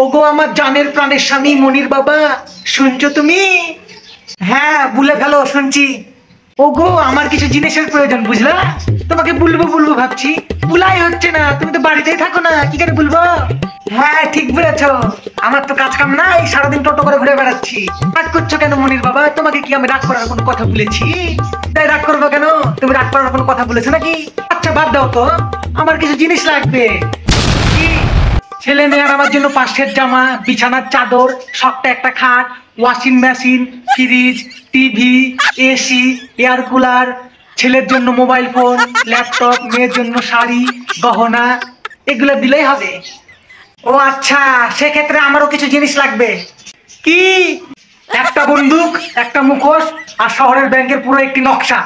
ওগো আমার জানের প্রাণের স্বামী মনির বাবা, শুনছো তুমি? হ্যাঁ বলে ফেলো, শুনছি। ওগো আমার কিছু জিনিসের প্রয়োজন, বুঝলা? তোমাকে বলবো বলবো ভাবছি, বুলাই হচ্ছে না। তুমি তো বাড়িতেই থাকো না, কি করে বলবো? হ্যাঁ ঠিক বলেছো, আমার তো কাজ কাম নাই, সারাদিন টোটো করে ঘুরে বেড়াচ্ছি। রাগ করছো কেন মনির বাবা? তোমাকে কি আমি রাগ করার কোনো কথা বলেছি? তাই রাগ করবো কেন? তুমি রাগ করার কোনো কথা বলেছো নাকি? আচ্ছা বাদ দাও তো, আমার কিছু জিনিস লাগবে। কি? ছেলে মেয়ের আমার জন্য 5 সেট জামা, বিছানার চাদর, শক্ত একটা খাট, washing machine, fridge, TV, AC, air cooler, ছেলের জন্য মোবাইল ফোন, ল্যাপটপ, মেয়ের জন্য শাড়ি, গহনা, এগুলো দিলেই হবে। ও আচ্ছা, সেক্ষেত্রে আমারও কিছু জিনিস লাগবে। কি? একটা বন্দুক, একটা মুখোশ, আর শহরের ব্যাংকের পুরো একটি নকশা।